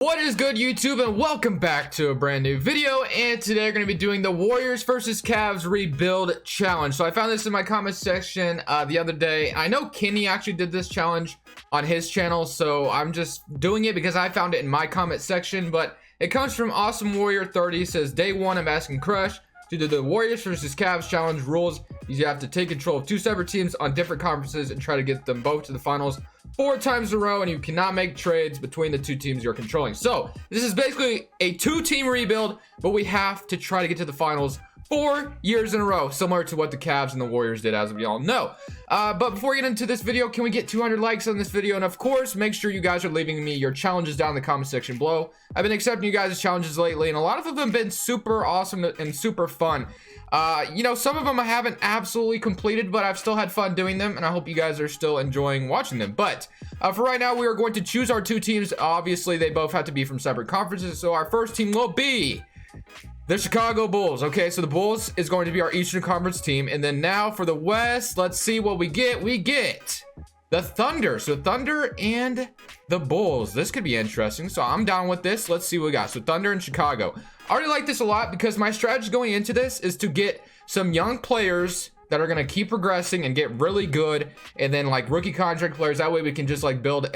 What is good, YouTube, and welcome back to a brand new video. And today we're going to be doing the Warriors versus Cavs rebuild challenge. So I found this in my comment section the other day. I know Kenny actually did this challenge on his channel, so I'm just doing it because I found it in my comment section. But it comes from Awesome Warrior 30. Says, day one, I'm asking Crush to do the Warriors versus Cavs challenge rules. You have to take control of two separate teams on different conferences and try to get them both to the finals 4 times in a row, and you cannot make trades between the two teams you're controlling. So this is basically a 2-team rebuild, but we have to try to get to the finals 4 years in a row, similar to what the Cavs and the Warriors did, as we all know. But before we get into this video, can we get 200 likes on this video? And of course, make sure you guys are leaving me your challenges down in the comment section below. I've been accepting you guys' challenges lately, and a lot of them have been super awesome and super fun. You know, some of them I haven't absolutely completed, but I've still had fun doing them, and I hope you guys are still enjoying watching them. But for right now, we are going to choose our 2 teams. Obviously, they both have to be from separate conferences, so our first team will be the Chicago Bulls. Okay, so the Bulls is going to be our Eastern Conference team. And then now for the West, let's see what we get. We get the Thunder. So Thunder and the Bulls. This could be interesting. So I'm down with this. Let's see what we got. So Thunder and Chicago. I already like this a lot because my strategy going into this is to get some young players that are going to keep progressing and get really good, and then like rookie contract players. That way we can just like build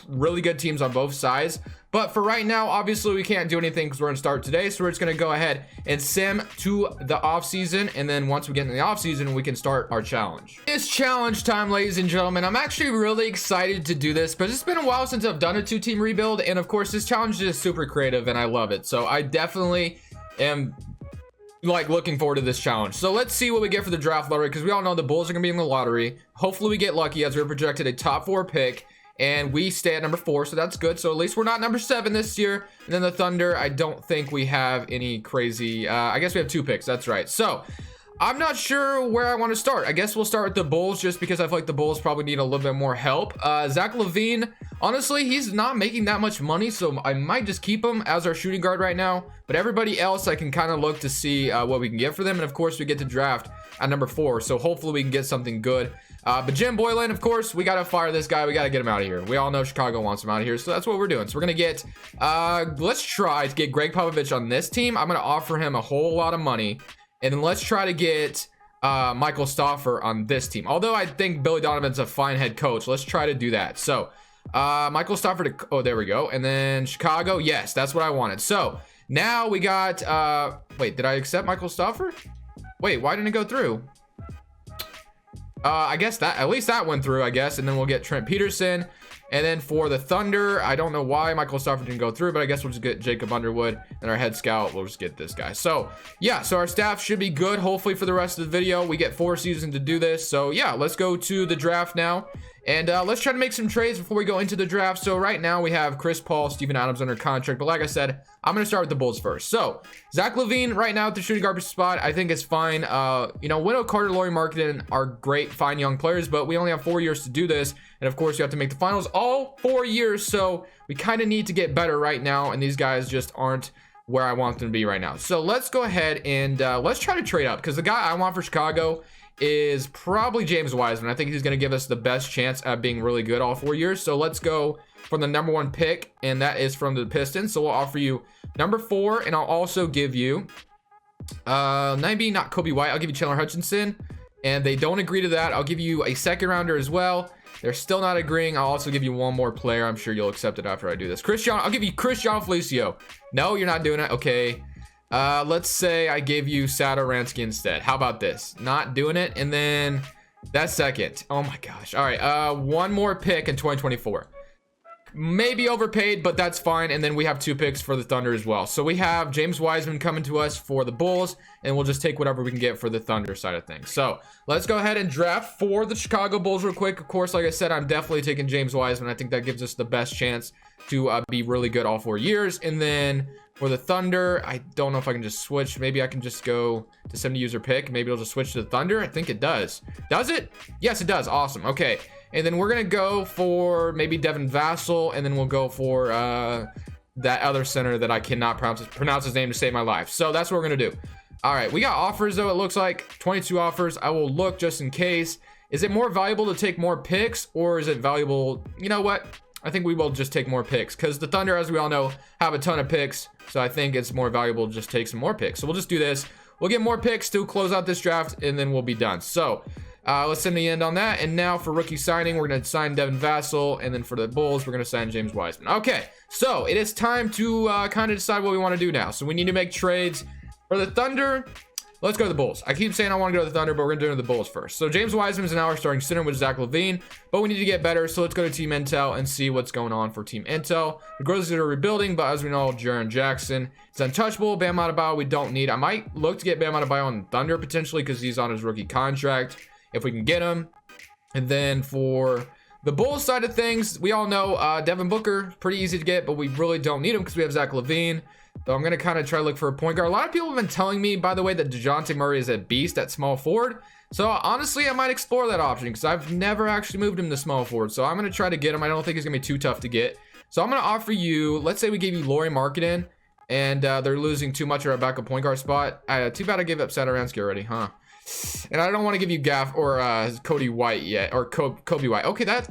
really good teams on both sides. But for right now, obviously we can't do anything because we're going to start today. So we're just going to go ahead and sim to the off season, and then once we get in the off season, we can start our challenge. It's challenge time, ladies and gentlemen. I'm actually really excited to do this, but it's been a while since I've done a 2-team rebuild, and of course this challenge is super creative and I love it. So I definitely am like looking forward to this challenge. So let's see what we get for the draft lottery, because we all know the Bulls are gonna be in the lottery. Hopefully we get lucky, as we're projected a top 4 pick, and we stay at number 4, so that's good. So at least we're not number 7 this year. And then the Thunder, I don't think we have any crazy I guess we have 2 picks. That's right. So I'm not sure where I want to start. I guess we'll start with the Bulls, just because I feel like the Bulls probably need a little bit more help. Zach LaVine, honestly, he's not making that much money, so I might just keep him as our shooting guard right now. But everybody else, I can kind of look to see what we can get for them. And of course, we get to draft at number 4, so hopefully we can get something good. But Jim Boylan, of course, we got to fire this guy. We got to get him out of here. We all know Chicago wants him out of here, so that's what we're doing. So we're going to get, let's try to get Greg Popovich on this team. I'm going to offer him a whole lot of money. And then let's try to get Michael Stauffer on this team. Although I think Billy Donovan's a fine head coach, let's try to do that. So Michael Stauffer to, oh, there we go. And then Chicago, yes, that's what I wanted. So now we got, wait, did I accept Michael Stauffer? Wait, why didn't it go through? I guess that, at least that went through, I guess. And then we'll get Trent Peterson. And then for the Thunder, I don't know why Michael Stauffer didn't go through, but I guess we'll just get Jacob Underwood. And our head scout, we'll just get this guy. So yeah, so our staff should be good, hopefully, for the rest of the video. We get 4 seasons to do this. So yeah, let's go to the draft now. And let's try to make some trades before we go into the draft. So right now we have Chris Paul, Steven Adams under contract. But like I said, I'm going to start with the Bulls first. So Zach LaVine right now at the shooting guard spot, I think it's fine. You know, Wendell Carter, Lauri Markkanen are great, fine young players, but we only have 4 years to do this. And of course, you have to make the finals all 4 years. So we kind of need to get better right now. And these guys just aren't where I want them to be right now. So let's go ahead and let's try to trade up, because the guy I want for Chicago is probably James Wiseman. I think he's going to give us the best chance at being really good all 4 years. So let's go for the number 1 pick, and that is from the Pistons. So we'll offer you number 4, and I'll also give you maybe not Kobe White. I'll give you Chandler Hutchinson, and they don't agree to that. I'll give you a 2nd rounder as well. They're still not agreeing. I'll also give you 1 more player. I'm sure you'll accept it after I do this. I'll give you Christian Felicio. No, you're not doing it. Okay. Let's say I gave you Sado Ransky instead. How about this? Not doing it. And then that's 2nd. Oh my gosh. All right. 1 more pick in 2024. Maybe overpaid, but that's fine. And then we have 2 picks for the Thunder as well. So we have James Wiseman coming to us for the Bulls, and we'll just take whatever we can get for the Thunder side of things. So let's go ahead and draft for the Chicago Bulls real quick. Of course, like I said, I'm definitely taking James Wiseman. I think that gives us the best chance to be really good all 4 years. And then for the Thunder, I don't know if I can just switch. Maybe I can just go to 70 user pick. Maybe it'll just switch to the Thunder. I think it does. Does it? Yes, it does. Awesome. Okay. And then we're going to go for maybe Devin Vassell. And then we'll go for that other center that I cannot pronounce his name to save my life. So that's what we're going to do. All right. We got offers, though. It looks like 22 offers. I will look just in case. Is it more valuable to take more picks, or is it valuable? You know what? I think we will just take more picks because the Thunder, as we all know, have a ton of picks. So I think it's more valuable to just take some more picks. So we'll just do this. We'll get more picks to close out this draft, and then we'll be done. So let's send the end on that. And now for rookie signing, we're going to sign Devin Vassell. And then for the Bulls, we're going to sign James Wiseman. Okay, so it is time to kind of decide what we want to do now. So we need to make trades for the Thunder. Let's go to the Bulls. I keep saying I want to go to the Thunder, but we're going to do the Bulls first. So James Wiseman is now our starting center with Zach LaVine, but we need to get better. So let's go to Team Intel and see what's going on for Team Intel. The Grizzlies are rebuilding, but as we know, Jaren Jackson is untouchable. Bam Adebayo, we don't need. I might look to get Bam Adebayo on the Thunder potentially because he's on his rookie contract if we can get him. And then for the Bulls side of things, we all know Devin Booker, pretty easy to get, but we really don't need him because we have Zach LaVine. So I'm going to kind of try to look for a point guard. A lot of people have been telling me, by the way, that DeJounte Murray is a beast at small forward. So honestly, I might explore that option because I've never actually moved him to small forward. So I'm going to try to get him. I don't think he's going to be too tough to get. So I'm going to offer you, let's say we gave you Lauri Markkanen and they're losing too much at our backup point guard spot. Too bad I gave up Satoransky already, huh? And I don't want to give you Gaff or Cody White yet, or Kobe White. Okay, that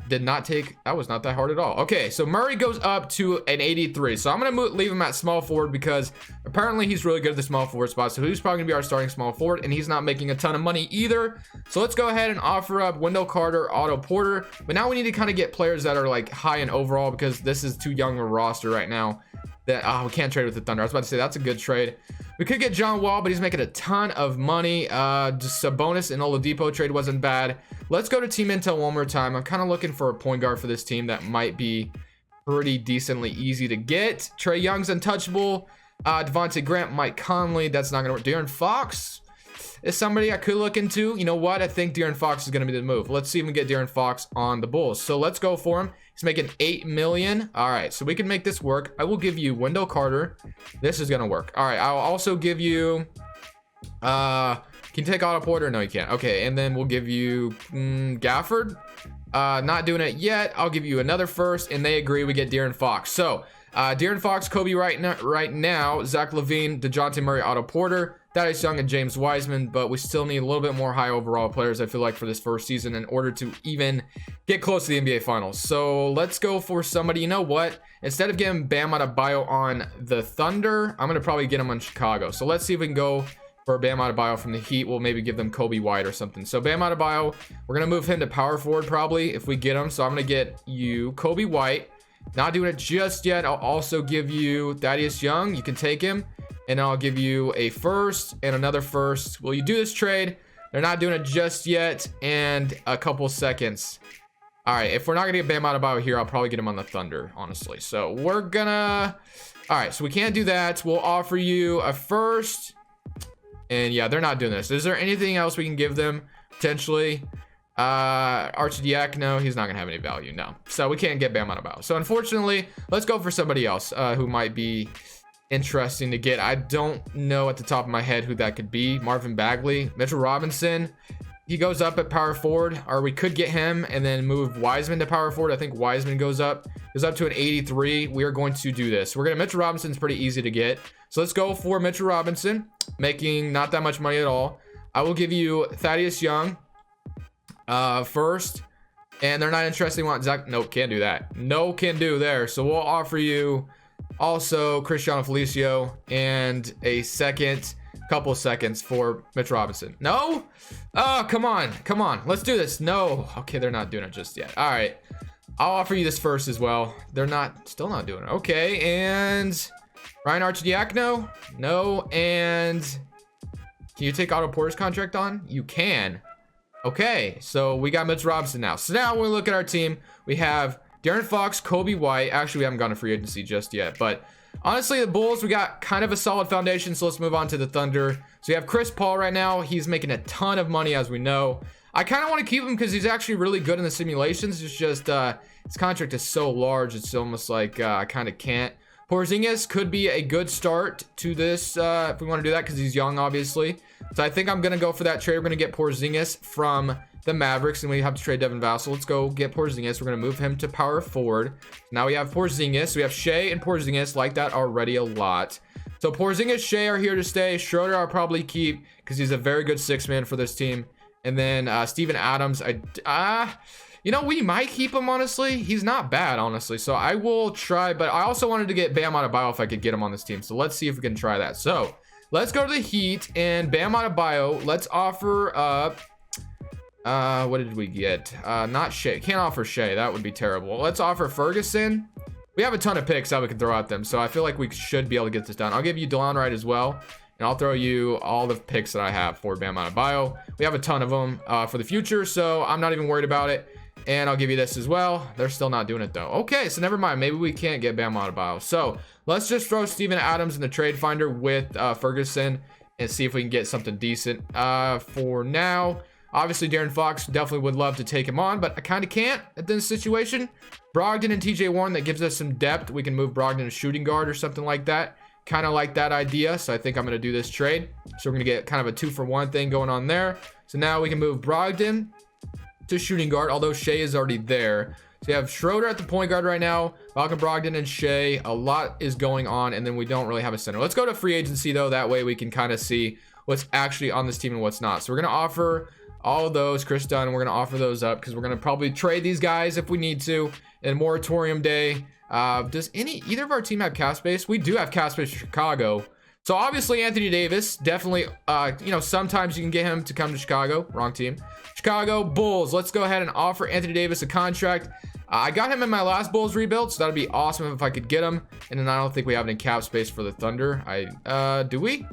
was not that hard at all. Okay, so Murray goes up to an 83. So I'm going to leave him at small forward because apparently he's really good at the small forward spot. So he's probably going to be our starting small forward, and he's not making a ton of money either. So let's go ahead and offer up Wendell Carter, Otto Porter. But now we need to kind of get players that are like high in overall because this is too young a roster right now. That we can't trade with the Thunder. I was about to say that's a good trade. We could get John Wall, but he's making a ton of money. Just Sabonis and Oladipo trade wasn't bad. Let's go to Team Intel one more time. I'm kind of looking for a point guard for this team that might be pretty decently easy to get. Trae Young's untouchable. Devontae Grant, Mike Conley. That's not gonna work. De'Aaron Fox is somebody I could look into. You know what? I think De'Aaron Fox is gonna be the move. Let's see if we can get De'Aaron Fox on the Bulls. So let's go for him. He's making $8 million. All right, so we can make this work. I will give you Wendell Carter. This is gonna work. All right, I'll also give you can you take Otto Porter? No, you can't. Okay, and then we'll give you Gafford. Not doing it yet. I'll give you another first, and they agree. We get De'Aaron Fox. So De'Aaron Fox, Kobe right now, Zach LaVine, DeJounte Murray, Otto Porter, Thaddeus Young, and James Wiseman, but we still need a little bit more high overall players, I feel like, for this first season in order to even get close to the NBA Finals. So let's go for somebody. You know what? Instead of getting Bam Adebayo on the Thunder, I'm going to probably get him on Chicago. So let's see if we can go for Bam Adebayo from the Heat. We'll maybe give them Kobe White or something. So Bam Adebayo, we're going to move him to power forward probably if we get him. So I'm going to get you Kobe White. Not doing it just yet. I'll also give you Thaddeus Young. You can take him. And I'll give you a first and another first. Will you do this trade? They're not doing it just yet. And a couple seconds. All right, if we're not gonna get Bam Adebayo here, I'll probably get him on the Thunder, honestly. So we're gonna, all right, so we can't do that. We'll offer you a first. And yeah, they're not doing this. Is there anything else we can give them potentially? Archidiakono, he's not gonna have any value, no. So we can't get Bam Adebayo. So unfortunately, let's go for somebody else who might be interesting to get. I don't know at the top of my head who that could be. Marvin Bagley, Mitchell Robinson, he goes up at power forward, or we could get him and then move Wiseman to power forward. I think Wiseman goes up to an 83. We are going to do this. Mitchell Robinson's pretty easy to get, so let's go for Mitchell Robinson, making not that much money at all. I will give you Thaddeus Young first, and they're not interested in Zach. No, can't do that. No can do there. So we'll offer you also Cristiano Felicio and a couple seconds for Mitch Robinson. No? Oh, come on. Let's do this. No. Okay, they're not doing it just yet. All right. I'll offer you this first as well. They're still not doing it. Okay, and Ryan Archidiakono? No, and can you take Otto Porter's contract on? You can. Okay, so we got Mitch Robinson now. So now when we look at our team, we have De'Aaron Fox, Kobe White. Actually, we haven't gone to free agency just yet, but honestly, the Bulls, we got kind of a solid foundation, so let's move on to the Thunder. So we have Chris Paul right now. He's making a ton of money, as we know. I kind of want to keep him because he's actually really good in the simulations. It's just his contract is so large, it's almost like I kind of can't. Porzingis could be a good start to this if we want to do that because he's young, obviously. So I think I'm going to go for that trade. We're going to get Porzingis from the Mavericks, and we have to trade Devin Vassell. Let's go get Porzingis. We're going to move him to power forward. Now we have Porzingis. We have Shea and Porzingis. Like that already a lot. So Porzingis, Shea are here to stay. Schroeder I'll probably keep because he's a very good six-man for this team. And then Steven Adams, You know, we might keep him, honestly. He's not bad, honestly. So I will try, but I also wanted to get Bam Adebayo if I could get him on this team. So let's see if we can try that. So let's go to the Heat and Bam Adebayo. Let's offer up, what did we get? Not Shea. Can't offer Shea. That would be terrible. Let's offer Ferguson. We have a ton of picks that we can throw at them. So I feel like we should be able to get this done. I'll give you DeLon Wright as well. And I'll throw you all the picks that I have for Bam Adebayo. We have a ton of them for the future, so I'm not even worried about it. And I'll give you this as well. They're still not doing it, though. Okay, so never mind. Maybe we can't get Bam Adebayo. So let's just throw Steven Adams in the trade finder with Ferguson and see if we can get something decent for now. Obviously, De'Aaron Fox definitely would love to take him on, but I kind of can't at this situation. Brogdon and TJ Warren, that gives us some depth. We can move Brogdon to shooting guard or something like that. Kind of like that idea, so I think I'm going to do this trade. So we're going to get kind of a 2-for-1 thing going on there. So now we can move Brogdon to shooting guard, although Shea is already there. So you have Schroeder at the point guard right now, Malcolm Brogdon and Shea. A lot is going on, and then we don't really have a center. Let's go to free agency, though. That way we can kind of see what's actually on this team and what's not. So we're going to offer all of those, Chris Dunn, and we're going to offer those up because we're going to probably trade these guys if we need to in moratorium day. Does either of our team have cap space? We do have cap space for Chicago. So obviously Anthony Davis, definitely, you know, sometimes you can get him to come to Chicago. Wrong team. Chicago Bulls. Let's go ahead and offer Anthony Davis a contract. I got him in my last Bulls rebuild, so that'd be awesome if I could get him. And then I don't think we have any cap space for the Thunder. Do we?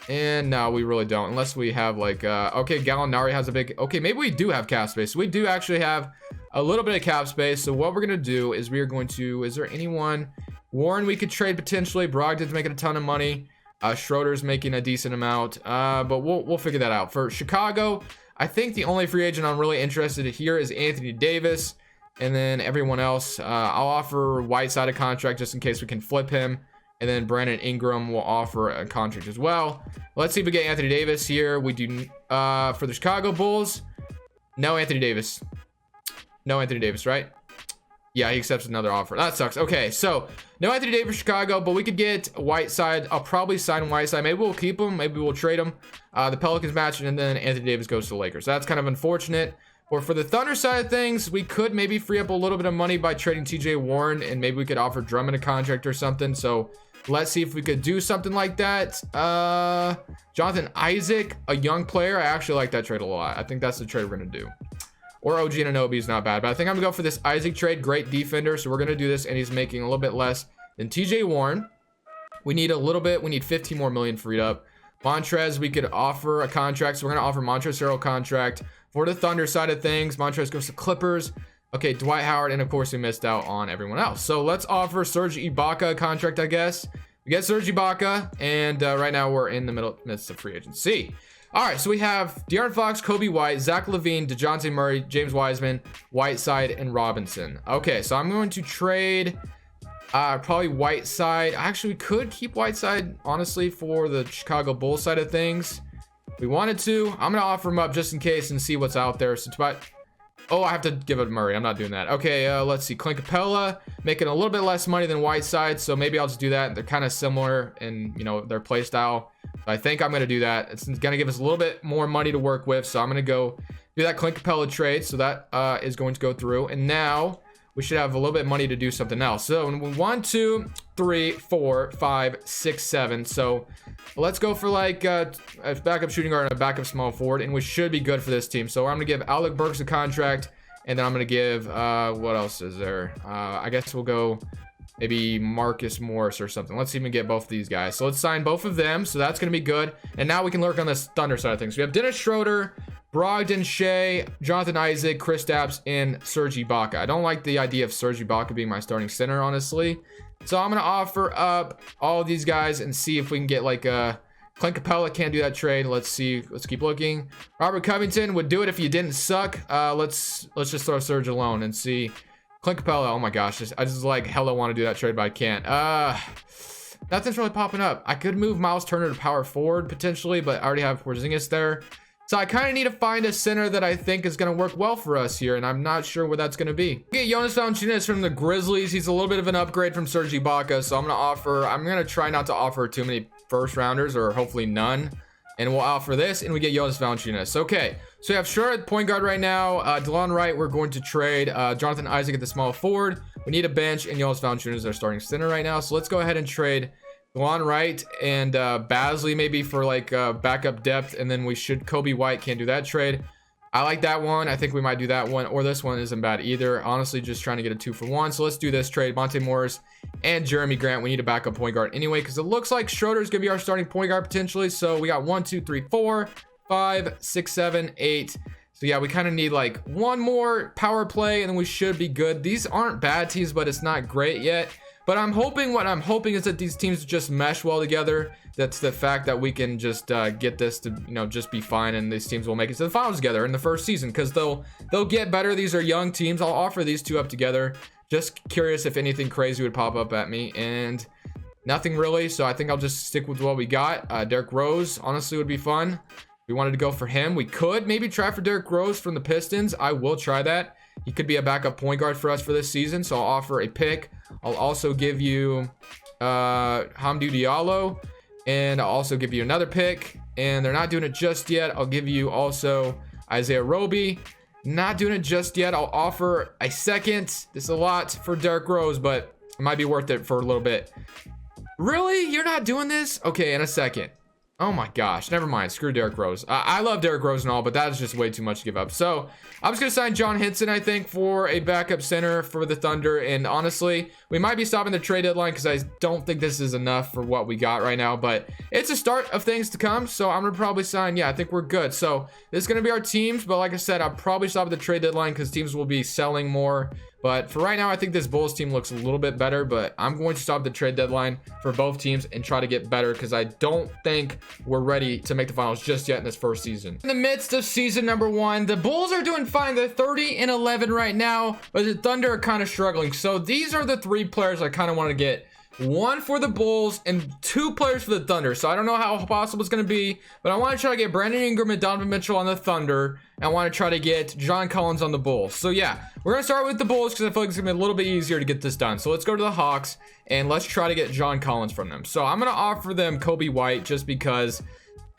And no, we really don't, unless we have like, okay, Gallinari has a big, okay, maybe we do have cap space. We do actually have a little bit of cap space. So what we're going to do is we are going to, is there anyone, Warren we could trade potentially, Brogdon's making a ton of money, Schroeder's making a decent amount, but we'll figure that out. For Chicago, I think the only free agent I'm really interested in here is Anthony Davis, and then everyone else, I'll offer Whiteside a contract just in case we can flip him. And then Brandon Ingram will offer a contract as well. Let's see if we get Anthony Davis here. We do, for the Chicago Bulls, no Anthony Davis. No Anthony Davis, right? Yeah, he accepts another offer. That sucks. Okay, so no Anthony Davis for Chicago, but we could get Whiteside. I'll probably sign Whiteside. Maybe we'll keep him. Maybe we'll trade him. The Pelicans match, and then Anthony Davis goes to the Lakers. That's kind of unfortunate. Or for the Thunder side of things, we could maybe free up a little bit of money by trading TJ Warren, and maybe we could offer Drummond a contract or something. So let's see if we could do something like that. Jonathan Isaac, a young player. I actually like that trade a lot. I think that's the trade we're going to do. Or OG Anunoby is not bad, but I think I'm going to go for this Isaac trade. Great defender, so we're going to do this, and he's making a little bit less than TJ Warren. We need a little bit. We need 15 more million freed up. Montrez, we could offer a contract, so we're going to offer Montrezl Harrell contract. For the Thunder side of things, Montrez goes to Clippers. Okay, Dwight Howard, and of course we missed out on everyone else. So let's offer Serge Ibaka a contract, I guess. We get Serge Ibaka, and right now we're in the midst of free agency. All right, so we have De'Aaron Fox, Kobe White, Zach LaVine, DeJounte Murray, James Wiseman, Whiteside, and Robinson. Okay, so I'm going to trade probably Whiteside. Actually, we could keep Whiteside, honestly, for the Chicago Bulls side of things. If we wanted to. I'm going to offer him up just in case and see what's out there. So, oh, I have to give it Murray. I'm not doing that. Okay, let's see. Clint Capella making a little bit less money than Whiteside, so maybe I'll just do that. They're kind of similar in, you know, their play style. So I think I'm going to do that. It's going to give us a little bit more money to work with, so I'm going to go do that Clint Capella trade. So that is going to go through. And now we should have a little bit of money to do something else. So 1, 2, 3, 4, 5, 6, 7. So let's go for like a backup shooting guard and a backup small forward, and we should be good for this team. So I'm going to give Alec Burks a contract, and then I'm going to give, what else is there? I guess we'll go maybe Marcus Morris or something. Let's even get both of these guys. So let's sign both of them. So that's going to be good. And now we can lurk on this Thunder side of things. We have Dennis Schroeder, Brogdon, Shea, Jonathan Isaac, Kristaps, and Serge Ibaka. I don't like the idea of Serge Ibaka being my starting center, honestly. So I'm going to offer up all of these guys and see if we can get like a Clint Capella. Can't do that trade. Let's see. Let's keep looking. Robert Covington would do it if you didn't suck. Let's just throw Serge alone and see. Clint Capella. Oh my gosh. I just like hella want to do that trade, but I can't. Nothing's really popping up. I could move Miles Turner to power forward potentially, but I already have Porzingis there. So I kind of need to find a center that I think is going to work well for us here, and I'm not sure where that's going to be. Okay, Jonas Valanciunas from the Grizzlies. He's a little bit of an upgrade from Serge Ibaka, so I'm going to try not to offer too many first rounders, or hopefully none. And we'll offer this, and we get Jonas Valanciunas. Okay, So we have Schroeder at point guard right now. DeLon Wright, we're going to trade. Jonathan Isaac at the small forward. We need a bench, and Jonas Valanciunas is our starting center right now. So let's go ahead and trade DeLon Wright and Basley maybe for like backup depth, and then we should Kobe White. Can't do that trade. I like that one. I think we might do that one, or this one isn't bad either. Honestly, just trying to get a 2-for-1. So let's do this trade. Monte Morris and Jeremy Grant. We need a backup point guard anyway, because it looks like Schroeder's gonna be our starting point guard potentially. So we got 1, 2, 3, 4, 5, 6, 7, 8. So yeah, we kind of need like one more power play, and then we should be good. These aren't bad teams, but it's not great yet. But what I'm hoping is that these teams just mesh well together. That's the fact that we can just get this to, you know, just be fine, and these teams will make it to the finals together in the first season, because they'll get better. These are young teams. I'll offer these two up together. Just curious if anything crazy would pop up at me, and nothing really. So I think I'll just stick with what we got. Derrick Rose honestly would be fun. If we wanted to go for him, we could maybe try for Derrick Rose from the Pistons. I will try that. He could be a backup point guard for us for this season, so I'll offer a pick. I'll also give you Hamdou Diallo, and I'll also give you another pick, and they're not doing it just yet. I'll give you also Isaiah Roby. Not doing it just yet. I'll offer a second. This is a lot for Derrick Rose, but it might be worth it for a little bit. Really? You're not doing this? Okay, in a second. Oh my gosh, never mind. Screw Derrick Rose. I love Derrick Rose and all, but that is just way too much to give up. So I'm just gonna sign John Henson, I think, for a backup center for the Thunder. And honestly, we might be stopping the trade deadline because I don't think this is enough for what we got right now. But it's a start of things to come. So I'm gonna probably sign. Yeah, I think we're good. So this is gonna be our teams. But like I said, I'll probably stop at the trade deadline because teams will be selling more. But for right now, I think this Bulls team looks a little bit better, but I'm going to stop the trade deadline for both teams and try to get better, because I don't think we're ready to make the finals just yet in this first season. In the midst of season number 1, the Bulls are doing fine. They're 30-11 right now, but the Thunder are kind of struggling. So these are the 3 players I kind of want to get. 1 for the Bulls and 2 players for the Thunder. So I don't know how possible it's going to be, but I want to try to get Brandon Ingram and Donovan Mitchell on the Thunder. And I want to try to get John Collins on the Bulls. So yeah, we're going to start with the Bulls because I feel like it's going to be a little bit easier to get this done. So let's go to the Hawks and let's try to get John Collins from them. So I'm going to offer them Kobe White just because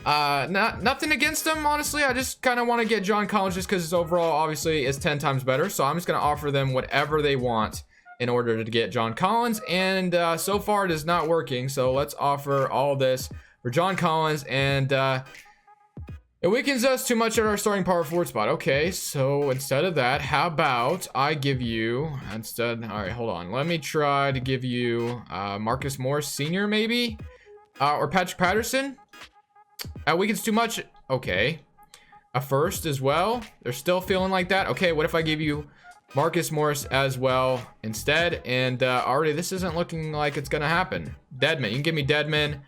nothing against them, honestly. I just kind of want to get John Collins just because his overall obviously is 10 times better. So I'm just going to offer them whatever they want in order to get John Collins, and so far it is not working. So let's offer all this for John Collins, and it weakens us too much at our starting power forward spot. Okay, so instead of that, how about I give you all right, hold on, let me try to give you Marcus Morris Sr. maybe, or Patrick Patterson. Weakens too much. Okay, a first as well. They're still feeling like that. Okay, what if I give you Marcus Morris as well instead? And already this isn't looking like it's gonna happen. Deadman, you can give me Deadman.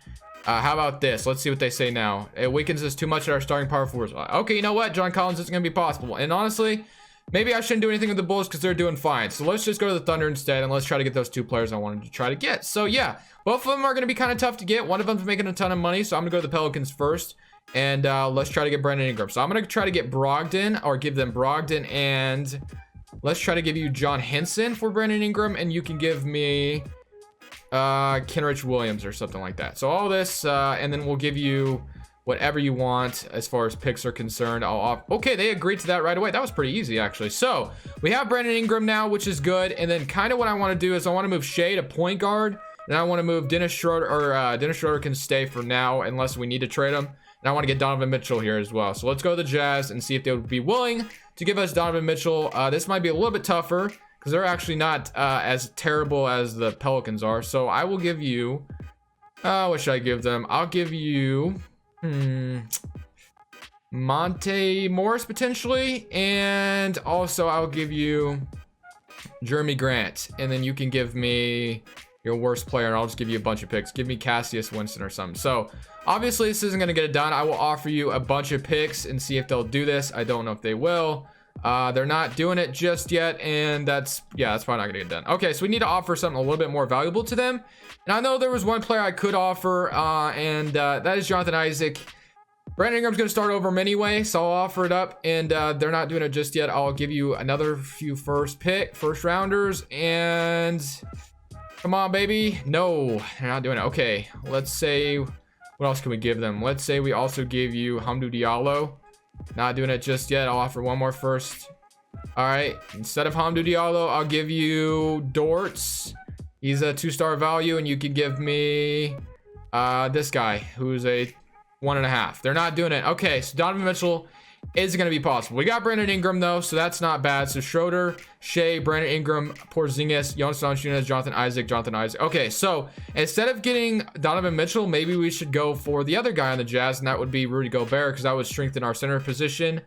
How about this? Let's see what they say now. It weakens us too much at our starting power forwards. Okay, you know what? John Collins isn't gonna be possible. And honestly, maybe I shouldn't do anything with the Bulls because they're doing fine. So let's just go to the Thunder instead, and let's try to get those 2 players I wanted to try to get. So yeah, both of them are gonna be kind of tough to get. One of them's making a ton of money, so I'm gonna go to the Pelicans first. And let's try to get Brandon Ingram. So I'm gonna try to get Brogdon, or give them Brogdon, and let's try to give you John Henson for Brandon Ingram, and you can give me Kenrich Williams or something like that. So all this, and then we'll give you whatever you want as far as picks are concerned. Okay, they agreed to that right away. That was pretty easy, actually. So we have Brandon Ingram now, which is good. And then kind of what I want to do is I want to move Shea to point guard, and I want to move Dennis Schroeder, or Dennis Schroeder can stay for now unless we need to trade him. And I want to get Donovan Mitchell here as well. So let's go to the Jazz and see if they would be willing to give us Donovan Mitchell. This might be a little bit tougher because they're actually not as terrible as the Pelicans are. So I will give you, what should I give them? I'll give you Monte Morris potentially. And also I'll give you Jeremy Grant. And then you can give me your worst player, and I'll just give you a bunch of picks. Give me Cassius Winston or something. So obviously this isn't going to get it done. I will offer you a bunch of picks and see if they'll do this. I don't know if they will. They're not doing it just yet, and that's probably not gonna get done. Okay, so we need to offer something a little bit more valuable to them. And I know there was one player I could offer, and that is Jonathan Isaac. Brandon Ingram's gonna start over him anyway, so I'll offer it up, and they're not doing it just yet. I'll give you another few first rounders, and come on, baby. No, they're not doing it. Okay, let's say, what else can we give them? Let's say we also give you Hamdou Diallo. Not doing it just yet. I'll offer one more first. All right, instead of Hamdou Diallo, I'll give you Dortz. He's a 2-star value, and you can give me this guy, who's a 1.5. They're not doing it. Okay, so Donovan Mitchell is going to be possible. We got Brandon Ingram, though, so that's not bad. So Schroeder, Shea, Brandon Ingram, Porzingis, Jonas Valanciunas, Jonathan Isaac. Okay, so instead of getting Donovan Mitchell, maybe we should go for the other guy on the Jazz, and that would be Rudy Gobert, because that would strengthen our center position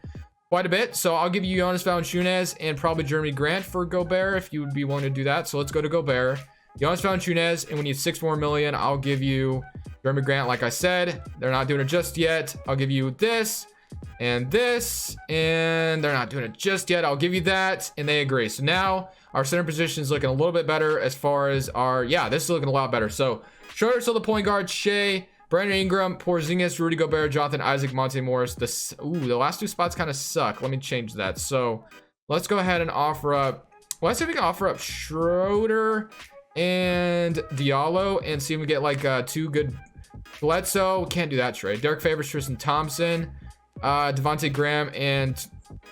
quite a bit. So I'll give you Jonas Valanciunas and probably Jeremy Grant for Gobert if you would be willing to do that. So let's go to Gobert, Jonas Valanciunas, and we need $6 more million. I'll give you Jeremy Grant, like I said. They're not doing it just yet. I'll give you this and this, and they're not doing it just yet. I'll give you that, and they agree. So now our center position is looking a little bit better as far as our, yeah, this is looking a lot better. So Schroeder still the point guard, Shea, Brandon Ingram, Porzingis, Rudy Gobert, Jonathan Isaac, Monte Morris. The last two spots kind of suck. Let me change that. So let's go ahead and offer up, well, let's see if we can offer up Schroeder and Diallo and see if we get like two good. Bledsoe, can't do that trade. Derek Favors, Tristan Thompson, Devontae Graham, and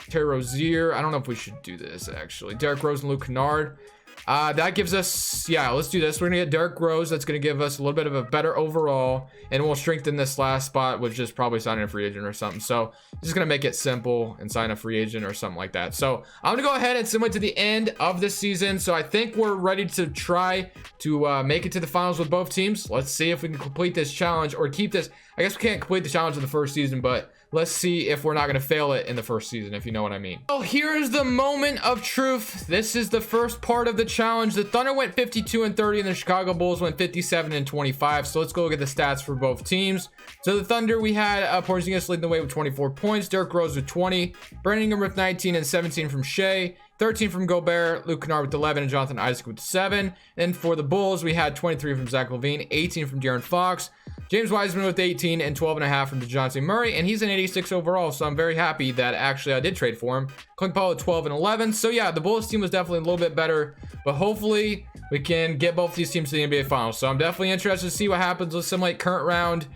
Terry Rozier. I don't know if we should do this, actually. Derrick Rose and Luke Kennard. That gives us, yeah, let's do this. We're going to get Derrick Rose. That's going to give us a little bit of a better overall, and we'll strengthen this last spot with just probably signing a free agent or something. So just going to make it simple and sign a free agent or something like that. So I'm going to go ahead and similar to the end of this season. So I think we're ready to try to make it to the finals with both teams. Let's see if we can complete this challenge or keep this. I guess we can't complete the challenge in the first season, but let's see if we're not going to fail it in the first season, if you know what I mean. Oh, here's the moment of truth. This is the first part of the challenge. The Thunder went 52-30 and the Chicago Bulls went 57-25. So let's go look at the stats for both teams. So the Thunder, we had Porzingis leading the way with 24 points, Derrick Rose with 20, Brandon Ingram with 19 and 17 from Shea, 13 from Gobert, Luke Kennard with 11, and Jonathan Isaac with 7. And for the Bulls, we had 23 from Zach LaVine, 18 from De'Aaron Fox, James Wiseman with 18, and 12.5 from DeJounte Murray, and he's an 86 overall, so I'm very happy that actually I did trade for him. Clint Paul at 12 and 11. So yeah, the Bulls team was definitely a little bit better, but hopefully we can get both these teams to the NBA Finals. So I'm definitely interested to see what happens with some like current round.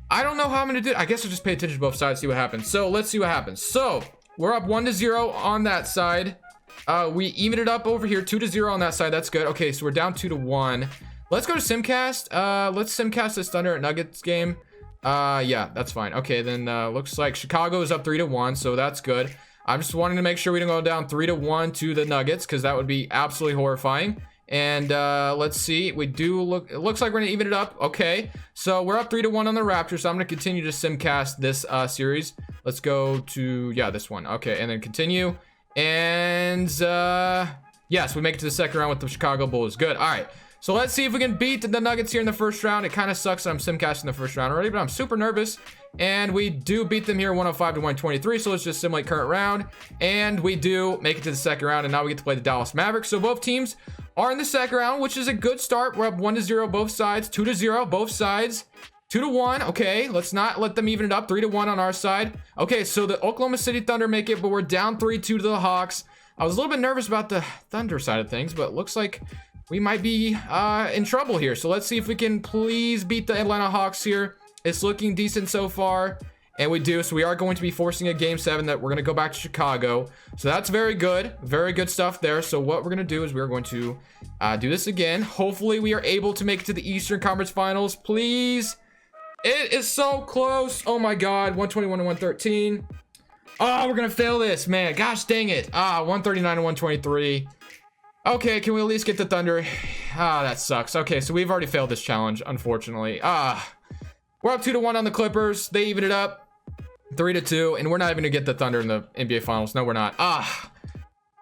I don't know how I'm going to do it. I guess I'll just pay attention to both sides, see what happens. So let's see what happens. So we're up 1-0 on that side. We evened it up over here, 2-0 on that side. That's good. Okay, so we're down 2-1. Let's go to Simcast. Let's Simcast this Thunder at Nuggets game. Yeah, that's fine. Okay, then looks like Chicago is up 3-1, so that's good. I'm just wanting to make sure we don't go down 3-1 to the Nuggets, because that would be absolutely horrifying. And let's see, we do look, it looks like we're gonna even it up. Okay, so we're up 3-1 on the Raptors, so I'm gonna continue to Simcast this series. Let's go to, yeah, this one. Okay, and then continue. And yes, we make it to the second round with the Chicago Bulls. Good. All right, so let's see if we can beat the Nuggets here in the first round. It kind of sucks that I'm simcasting the first round already, but I'm super nervous. And we do beat them here 105-123. So let's just simulate current round. And we do make it to the second round. And now we get to play the Dallas Mavericks. So both teams are in the second round, which is a good start. We're up 1-0 both sides, 2-0 both sides, 2-1. Okay, let's not let them even it up. 3-1 on our side. Okay, so the Oklahoma City Thunder make it, but we're down 3-2 to the Hawks. I was a little bit nervous about the Thunder side of things, but it looks like we might be in trouble here. So let's see if we can please beat the Atlanta Hawks here. It's looking decent so far, and we do. So we are going to be forcing a game 7 that we're going to go back to Chicago. So that's very good stuff there. So what we're going to do is we're going to do this again. Hopefully we are able to make it to the Eastern Conference Finals. Please. It is so close. Oh my God, 121-113. Oh, we're going to fail this, man. Gosh dang it. 139-123. Okay, can we at least get the Thunder? That sucks. Okay, so we've already failed this challenge, unfortunately. We're up 2-1 on the Clippers. They even it up 3-2, and we're not even gonna get the Thunder in the NBA Finals. No, we're not.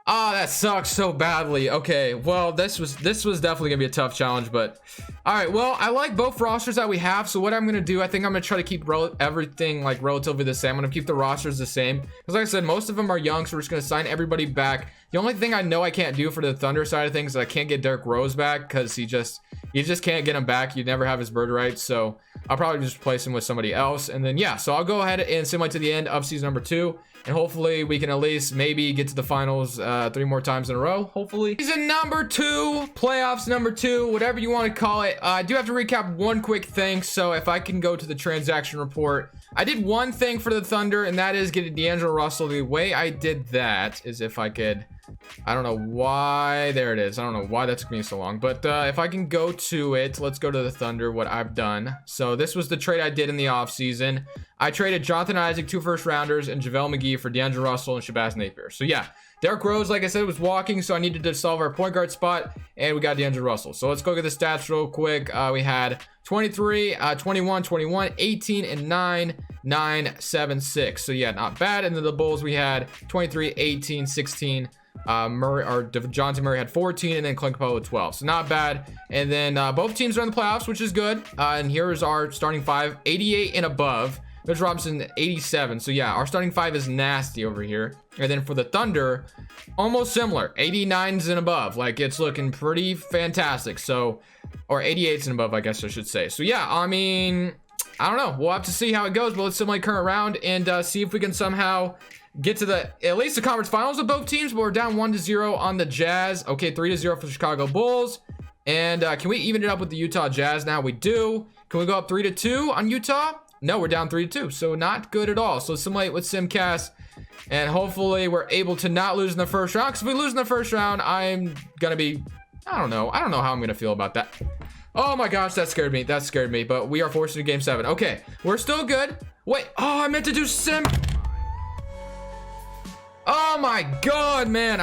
That sucks so badly. Okay, well, this was definitely gonna be a tough challenge, but all right. Well, I like both rosters that we have. So what I'm gonna do, I think I'm gonna try to keep everything like relatively the same. I'm gonna keep the rosters the same because, like I said, most of them are young, so we're just gonna sign everybody back. The only thing I know I can't do for the Thunder side of things is I can't get Derrick Rose back because you just can't get him back. You never have his bird rights, so I'll probably just replace him with somebody else. And then yeah, so I'll go ahead and simulate to the end of season number 2, and hopefully we can at least maybe get to the finals 3 more times in a row, hopefully. Season number 2, playoffs number 2, whatever you want to call it. I do have to recap one quick thing. So if I can go to the transaction report, I did one thing for the Thunder, and that is getting D'Angelo Russell. The way I did that is if I could, I don't know why, there it is. I don't know why that took me so long, but if I can go to it, let's go to the Thunder, what I've done. So this was the trade I did in the offseason. I traded Jonathan Isaac, 2 first-rounders, and JaVale McGee for D'Angelo Russell and Shabazz Napier. So yeah, Derrick Rose, like I said, was walking, so I needed to solve our point guard spot, and we got D'Angelo Russell. So let's go get the stats real quick. We had 23, 21, 21, 18, and 9, 9, 7, 6. So yeah, not bad. And then the Bulls, we had 23, 18, 16. Jonathan Murray had 14, and then Clint Capella 12. So not bad. And then both teams are in the playoffs, which is good. And here's our starting 5, 88 and above. Mitch Robinson 87. So yeah, our starting 5 is nasty over here. And then for the Thunder, almost similar, 89s and above. Like, it's looking pretty fantastic. So, or 88s and above, I guess I should say. So yeah, I mean, I don't know, we'll have to see how it goes, but let's simulate current round and see if we can somehow get to at least the conference finals of both teams. But we're down 1-0 on the Jazz. Okay, 3-0 for the Chicago Bulls. And can we even it up with the Utah Jazz now? We do. Can we go up 3-2 on Utah? No, we're down 3-2, so not good at all. So simulate with Simcast, and hopefully we're able to not lose in the first round. Because if we lose in the first round, I'm gonna be, I don't know how I'm gonna feel about that. Oh my gosh, that scared me. That scared me. But we are forced into game 7. Okay, we're still good. Wait, oh, I meant to do sim. Oh my god, man,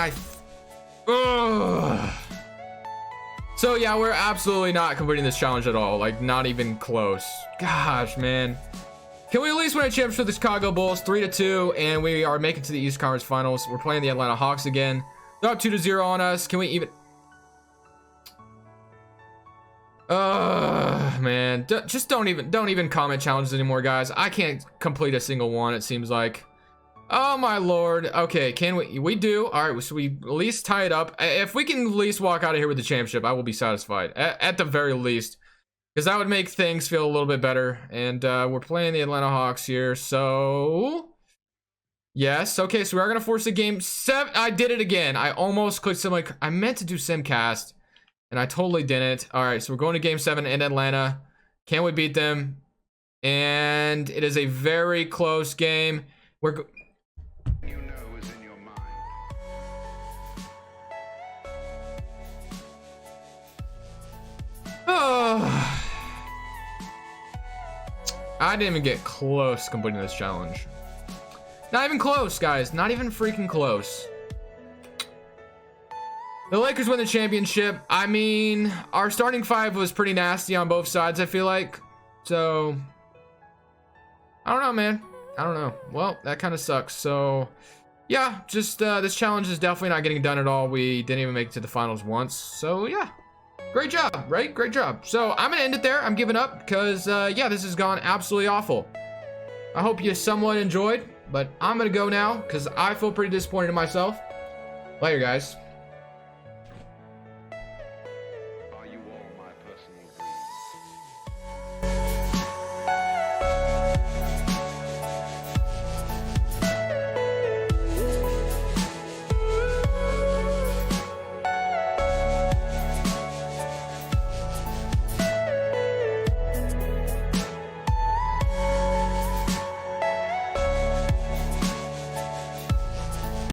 ugh. So yeah, we're absolutely not completing this challenge at all. Like, not even close. Gosh, man. Can we at least win a championship with the Chicago Bulls? 3-2, and we are making to the East Conference Finals. We're playing the Atlanta Hawks again. They're up 2-0 on us. Can we even... man. Just don't even comment challenges anymore, guys. I can't complete a single one, it seems like. Oh my lord. Okay, can we do? All right, so we at least tie it up. If we can at least walk out of here with the championship, I will be satisfied at the very least, because that would make things feel a little bit better. And we're playing the Atlanta Hawks here, so yes. Okay, so we are gonna force a game 7. I did it again. I almost clicked sim, like I meant to do Simcast, and I totally didn't. All right, so we're going to game 7 in Atlanta. Can we beat them? And it is a very close game. I didn't even get close to completing this challenge. Not even close, guys. Not even freaking close. The Lakers win the championship. I mean, our starting 5 was pretty nasty on both sides, I feel like. So, I don't know, man. I don't know. Well, that kind of sucks. So, yeah, just this challenge is definitely not getting done at all. We didn't even make it to the finals once. So, yeah. Great job, right? Great job. So I'm gonna end it there. I'm giving up because yeah, this has gone absolutely awful. I hope you somewhat enjoyed, but I'm gonna go now because I feel pretty disappointed in myself. Later, guys.